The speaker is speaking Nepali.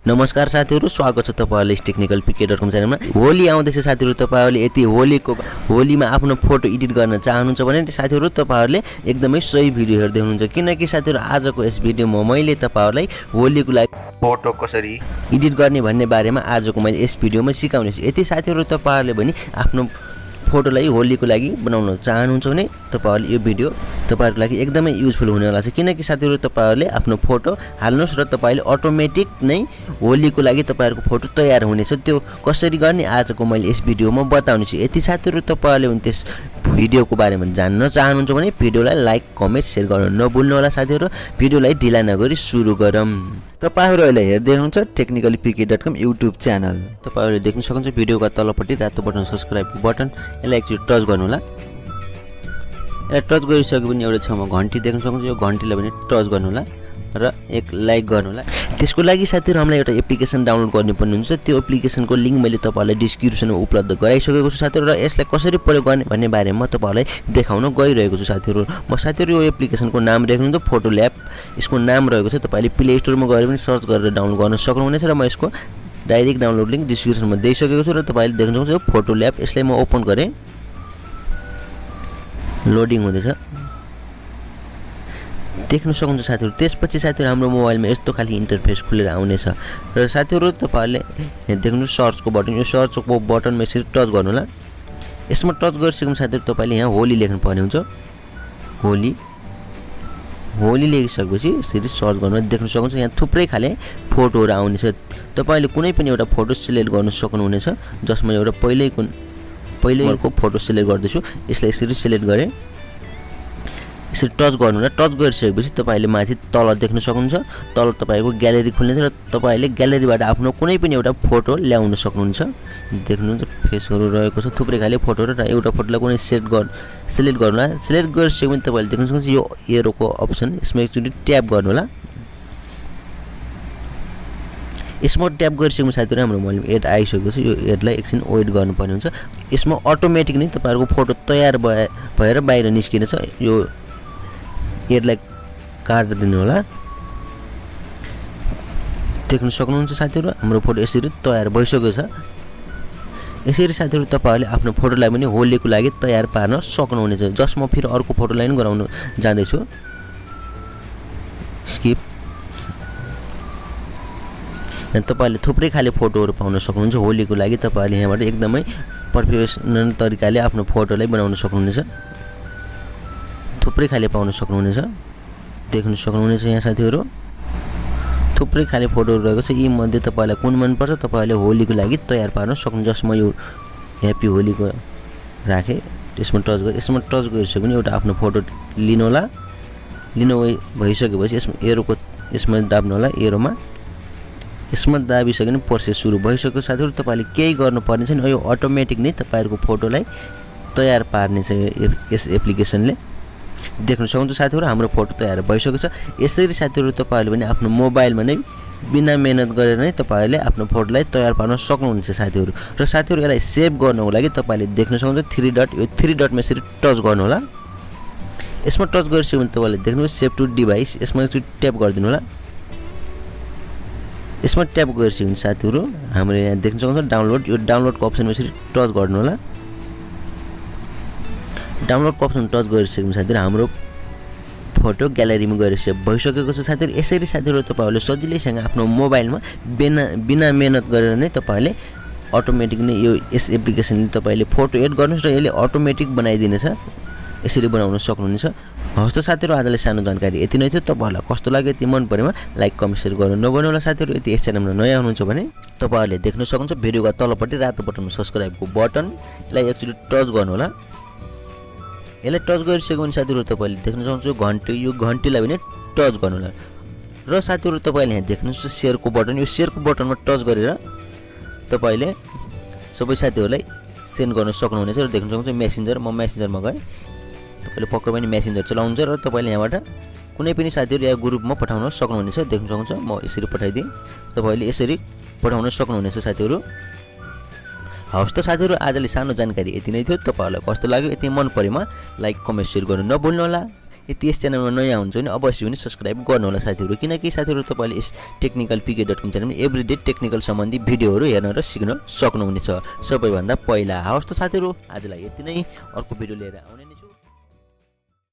नमस्कार साथीहरु, स्वागत छ तपाईहरुले टेक्निकल पिके.com च्यानलमा। होली आउँदैछ साथीहरु, तपाईहरुले यति होलीमा आफ्नो फोटो एडिट गर्न चाहनुहुन्छ भने साथीहरु तपाईहरुले एकदमै सही भिडियो हेर्दै हुनुहुन्छ, किनकि साथीहरु आजको यस भिडियोमा मैले तपाईहरुलाई होलीको लागि फोटो कसरी एडिट गर्ने भन्ने बारेमा आजको मैले यस भिडियोमा सिकाउने छु। यति साथीहरु तपाईहरुले पनि आफ्नो फोटोलाई होलीको लागि बनाउन चाहनुहुन्छ भने तपाईहरुले यो भिडियो तपाईहरुको लागि एकदमै युजफुल हुनेवाला छ, किनकि साथीहरु तपाईहरुले आफ्नो फोटो हाल्नुस् र तपाईले अटोमेटिक नै होलीको लागि तपाईहरुको फोटो तयार हुनेछ। त्यो कसरी गर्ने आजको मैले यस भिडियोमा बताउने छु। यति साथीहरु तपाईहरुले पनि त्यस भिडियोको बारेमा जान्न चाहनुहुन्छ भने भिडियोलाई लाइक, कमेन्ट, शेयर गर्न नभुल्नु होला साथीहरु। भिडियोलाई ढिला नगरी सुरु गरौँ। तपाईहरु अहिले हेर्दै हुनुहुन्छ टेक्निकली पिके.com युट्युब च्यानल। तपाईहरुले देख्न सक्नुहुन्छ भिडियोको तलपट्टि रातो बटन सब्स्क्राइबको बटन, यसलाई एकचोटि टच गर्नु होला। यसलाई टच गरिसकेपछि एउटा छेउमा घण्टी देख्न सक्नुहुन्छ, यो घण्टीलाई पनि टच गर्नु होला र एक लाइक गर्नु होला। त्यसको लागि साथीहरु हामीलाई एउटा एप्लिकेसन डाउनलोड गर्नुपर्ने हुन्छ। त्यो एप्लिकेसनको लिंक मैले तपाईहरुलाई डिस्क्रिप्सनमा उपलब्ध गराइसकेको छु साथीहरु, र यसलाई कसरी प्रयोग गर्ने भन्ने बारेमा म तपाईहरुलाई देखाउन गइरहेको छु साथीहरु। म साथीहरु यो एप्लिकेसनको नाम लेख्नुहुन्छ फोटो ल्याब, यसको नाम रहेको छ। तपाईले प्ले स्टोरमा गएर पनि सर्च गरेर डाउनलोड गर्न सक्नुहुनेछ र म यसको डाइरेक्ट डाउनलोड लिंक डिस्क्रिप्सनमा दिइसकेको छु र तपाईले देख्न सक्नुहुन्छ फोटो ल्याब। यसलाई म ओपन गरे, लोडिङ हुँदैछ, देख्न सक्नुहुन्छ साथीहरु। त्यसपछि साथीहरु हाम्रो मोबाइलमा यस्तो खाली इन्टरफेस खुलेर आउनेछ र साथीहरु तपाईले देख्नु सर्चको बटन, यो सर्चको बटनमा यसरी टच गर्नु होला। यसमा टच गरिसकेपछि साथीहरु तपाईले यहाँ होली लेख्नु पर्ने हुन्छ। होली लेखिसकेपछि यसरी सर्च गर्नु, देख्न सक्नुहुन्छ यहाँ थुप्रै खाले फोटोहरु आउनेछ। तपाईले कुनै पनि एउटा फोटो सिलेक्ट गर्न सक्नुहुनेछ, जसमा एउटा पहिलेको फोटो सिलेक्ट गर्दैछु। यसलाई यसरी सिलेक्ट गरे, यसरी टच गर्नु होला। टच गरिसकेपछि तपाईले माथि तल देख्न सक्नुहुन्छ, तल तपाईको ग्यालेरी खुल्नेछ र तपाईले ग्यालेरीबाट आफ्नो कुनै पनि एउटा फोटो ल्याउन सक्नुहुन्छ। देख्नुहुन्छ फेसहरु रहेको छ, थुप्रै खाले फोटोहरु, र एउटा फोटोलाई कुनै सिलेक्ट गर्नु होला। सिलेक्ट गरिसकेपछि तपाईले देख्न सक्नुहुन्छ यो एरोको अप्सन, यसमा एकचोटी ट्याप गर्नु होला। यसमा ट्याप गरिसकेपछि साथीहरु हाम्रो मोबाइलमा एड आइसकेको छ। यो एडलाई एकछिन वेट गर्नुपर्ने हुन्छ। यसमा अटोमेटिक नै तपाईहरुको फोटो तयार भएर बाहिर निस्किनेछ। यो एडलाई काट्न दिनु होला। देख्न सक्नुहुन्छ साथीहरु हाम्रो फोटो यसरी तयार भइसकेको छ। यसरी साथीहरु तपाईहरुले आफ्नो फोटोलाई पनि होलीको लागि तयार पार्न सक्नुहुनेछ। जसमा फेरि अर्को फोटोलाई पनि गराउन जाँदै छु। स्किप। यहाँ तपाईले थुप्रै खाले फोटोहरु पाउन सक्नुहुन्छ होलीको लागि। तपाईले यहाँबाट एकदमै प्रोफेसनल तरिकाले आफ्नो फोटोलाई बनाउन सक्नुहुनेछ। थुप्रै खाले पाउन सक्नुहुनेछ, देख्न सक्नुहुनेछ यहाँ साथीहरु थुप्रै खाले फोटोहरु रहेको छ। यी मध्ये तपाईलाई कुन मन पर्छ तपाईले होलीको लागि तयार पार्न सक्नुहुन्छ। जसमा यो ह्यापी होलीको राखे, यसमा टच गरे, यसमा टच गरिसक्यो भने एउटा आफ्नो फोटो लिनु होला। लिनु भइसकेपछि यसमा एरोको यसमा दाब्नु होला। एरोमा यसमा दाबिसक्यो भने प्रोसेस सुरु भइसक्यो साथीहरु। तपाईले केही गर्नुपर्ने छैन, यो अटोमेटिक नै तपाईहरुको फोटोलाई तयार पार्ने छ यस एप्लिकेसनले। देख्न सक्नुहुन्छ साथीहरु हाम्रो फोटो तयार भइसकेको छ। यसरी साथीहरु तपाईहरुले पनि आफ्नो मोबाइलमा नै बिना मेहनत गरेर नै तपाईहरुले आफ्नो फोटोलाई तयार पार्न सक्नुहुन्छ साथीहरु। र साथीहरु यसलाई सेभ गर्नको लागि तपाईले देख्न सक्नुहुन्छ 3 डट, यो 3 डटमा यसरी टच गर्नु होला। यसमा टच गरिसक्यो भने तपाईले देख्नुहुन्छ सेभ टु डिभाइस, यसमा एकचोटि ट्याप गरिदिनु होला। यसमा ट्याप गरिसक्यो भने साथीहरु हामीले यहाँ देख्न सक्नुहुन्छ डाउनलोड, यो डाउनलोडको अप्सनमा यसरी टच गर्नु होला। डाउनलोडको अप्सन टच गरिसकेपछि साथीहरु हाम्रो फोटो ग्यालेरीमा गएर सेभ भइसकेको छ साथीहरु। यसरी साथीहरु तपाईहरुले सजिलैसँग आफ्नो मोबाइलमा बिना मेहनत गरेर नै तपाईले अटोमेटिक नै यो यस एप्लिकेसनले तपाईले फोटो एड गर्नुस् र यसले अटोमेटिक बनाइदिनेछ। यसरी बनाउन सक्नुहुनेछ। हस् त साथीहरु आजले सानो जानकारी यति नै थियो। तपाईहरुलाई कस्तो लाग्यो यति मन परेमा लाइक, कमेन्ट, शेयर गर्न नभुल्नु होला साथीहरु। यदि यस च्यानलमा नयाँ हुनुहुन्छ भने तपाईहरुले देख्न सक्नुहुन्छ भिडियोको तलपट्टि रातो बटनमा सब्स्क्राइबको बटन, यसलाई एकचोटि टच गर्नु होला। यसलाई टच गरिसक्यो भने साथीहरु तपाईले देख्न सक्नुहुन्छ यो घण्टीलाई पनि टच गर्नु होला। र साथीहरु तपाईले यहाँ देख्नुहुन्छ शेयरको बटन, यो शेयरको बटनमा टच गरेर तपाईले सबै साथीहरुलाई सेन्ड गर्न सक्नुहुनेछ। र देख्न सक्नुहुन्छ मेसेन्जर, म मेसेन्जरमा गए, तपाईले पक्कै पनि मेसेन्जर चलाउनुहुन्छ र तपाईले यहाँबाट कुनै पनि साथीहरु या ग्रुपमा पठाउन सक्नुहुनेछ। देख्न सक्नुहुन्छ म यसरी पठाइदिए, तपाईले यसरी पठाउन सक्नुहुनेछ साथीहरु। हवस् त साथीहरु आजले सानो जानकारी यति नै थियो। तपाईहरुलाई कस्तो लाग्यो यति मन परेमा लाइक, कमेन्ट, शेयर गर्न नभुल्नु होला। यदि यस च्यानलमा नयाँ हुनुहुन्छ भने अवश्य पनि सब्स्क्राइब गर्नुहोला साथीहरू, किनकि साथीहरू तपाईँले यस technicalpk.com च्यानलमा एभ्रीडे टेक्निकल सम्बन्धी भिडियोहरू हेर्न र सिक्न सक्नुहुनेछ सबैभन्दा पहिला। हवस् त साथीहरू, आजलाई यति नै, अर्को भिडियो लिएर आउने नै छु।